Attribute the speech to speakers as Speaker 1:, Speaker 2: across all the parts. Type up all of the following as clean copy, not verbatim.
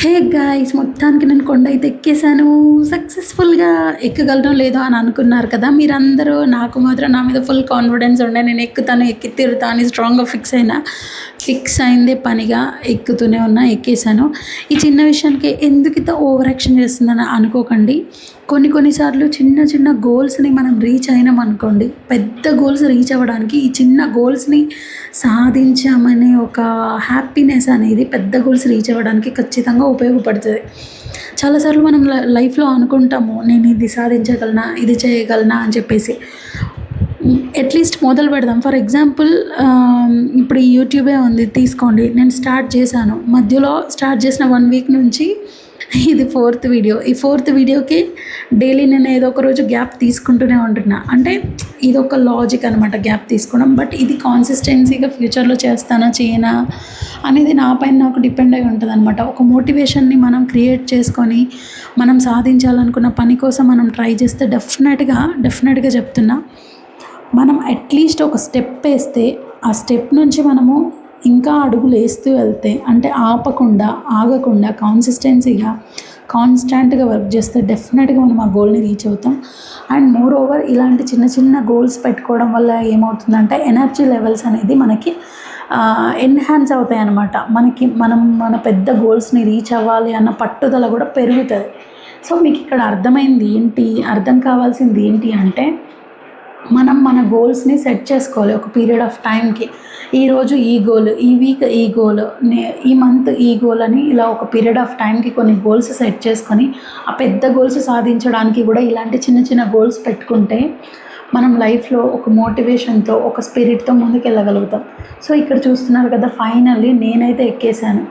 Speaker 1: Hey guys, మొత్తానికి నేను కొండ అయితే ఎక్కేసాను. సక్సెస్ఫుల్గా ఎక్కగలనో లేదో అని అనుకున్నారు కదా మీరందరూ. నాకు మాత్రం నా మీద ఫుల్ కాన్ఫిడెన్స్ ఉండే, నేను ఎక్కుతాను, ఎక్కి తీరుతా అని స్ట్రాంగ్గా ఫిక్స్ అయిందే పనిగా ఎక్కుతూనే ఉన్నా, ఎక్కేసాను. ఈ చిన్న విషయానికి ఎందుకు ఇంత ఓవర్ యాక్షన్ చేస్తుందని అనుకోకండి. కొన్నిసార్లు చిన్న చిన్న గోల్స్ని మనం రీచ్ అయినాం అనుకోండి, పెద్ద గోల్స్ రీచ్ అవ్వడానికి ఈ చిన్న గోల్స్ని సాధించామనే ఒక హ్యాపీనెస్ అనేది పెద్ద గోల్స్ రీచ్ అవ్వడానికి ఖచ్చితంగా ఉపయోగపడుతుంది. చాలాసార్లు మనం లైఫ్లో అనుకుంటాము, నేను ఇది సాధించగలనా, ఇది చేయగలనా అని చెప్పేసి. అట్లీస్ట్ మొదలు పెడదాం. ఫర్ ఎగ్జాంపుల్, ఇప్పుడు ఈ యూట్యూబే ఉంది తీసుకోండి. నేను స్టార్ట్ చేశాను, మధ్యలో స్టార్ట్ చేసిన 1 వీక్ నుంచి ఇది 4th వీడియో. ఈ 4th వీడియోకి డైలీ నేను ఏదో ఒక రోజు గ్యాప్ తీసుకుంటూనే ఉంటున్నా. అంటే ఇదొక లాజిక్ అనమాట, గ్యాప్ తీసుకోవడం. బట్ ఇది కాన్సిస్టెన్సీగా ఫ్యూచర్లో చేస్తానా చేయనా అనేది నా పైన నాకు డిపెండ్ అయి ఉంటుంది అనమాట. ఒక మోటివేషన్ని మనం క్రియేట్ చేసుకొని మనం సాధించాలనుకున్న పని కోసం మనం ట్రై చేస్తే డెఫినెట్గా చెప్తున్నా, మనం అట్లీస్ట్ ఒక స్టెప్ వేస్తే ఆ స్టెప్ నుంచి మనము ఇంకా అడుగులు వేస్తూ వెళ్తే, అంటే ఆగకుండా కాన్సిస్టెన్సీగా కాన్స్టాంట్గా వర్క్ చేస్తే డెఫినెట్గా మనం ఆ గోల్ని రీచ్ అవుతాం. అండ్ మోర్ ఓవర్, ఇలాంటి చిన్న చిన్న గోల్స్ పెట్టుకోవడం వల్ల ఏమవుతుందంటే ఎనర్జీ లెవెల్స్ అనేది మనకి ఎన్హాన్స్ అవుతాయి అన్నమాట. మన పెద్ద గోల్స్ని రీచ్ అవ్వాలి అన్న పట్టుదల కూడా పెరుగుతుంది. సో మీకు ఇక్కడ అర్థం కావాల్సింది ఏంటి అంటే, మనం మన గోల్స్ని సెట్ చేసుకోవాలి ఒక పీరియడ్ ఆఫ్ టైంకి. ఈరోజు ఈ గోల్, ఈ వీక్ ఈ గోల్, ఈ మంత్ ఈ గోల్ అని ఇలా ఒక పీరియడ్ ఆఫ్ టైంకి కొన్ని గోల్స్ సెట్ చేసుకొని ఆ పెద్ద గోల్స్ సాధించడానికి కూడా ఇలాంటి చిన్న చిన్న గోల్స్ పెట్టుకుంటే మనం లైఫ్లో ఒక మోటివేషన్తో, ఒక స్పిరిట్తో ముందుకు వెళ్ళగలుగుతాం. సో ఇక్కడ చూస్తున్నారు కదా, ఫైనల్లీ నేనైతే ఎక్కేసాను.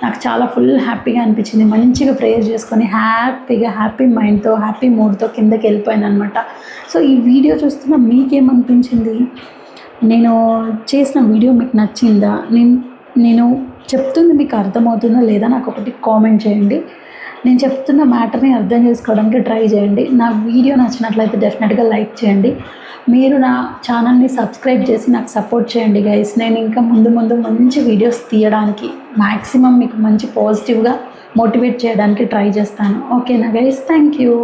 Speaker 1: నాకు చాలా ఫుల్ హ్యాపీగా అనిపించింది. మంచిగా ప్రేయర్ చేసుకొని హ్యాపీ మైండ్తో, హ్యాపీ మూడ్తో కిందకి వెళ్ళిపోయాను అనమాట. సో ఈ వీడియో చూస్తున్న మీకేమనిపించింది? నేను చేసిన వీడియో మీకు నచ్చిందా? నేను చెప్తుంది మీకు అర్థమవుతుందా లేదా నాకు ఒకటి కామెంట్ చేయండి. నేను చెప్తున్న మ్యాటర్ని అర్థం చేసుకోవడానికి ట్రై చేయండి. నా వీడియో నచ్చినట్లయితే డెఫినెట్గా లైక్ చేయండి. మీరు నా ఛానల్ని సబ్స్క్రైబ్ చేసి నాకు సపోర్ట్ చేయండి గైస్. నేను ఇంకా ముందు మంచి వీడియోస్ తీయడానికి మ్యాక్సిమం మీకు మంచి పాజిటివ్గా మోటివేట్ చేయడానికి ట్రై చేస్తాను. ఓకేనా గైస్? Thank you.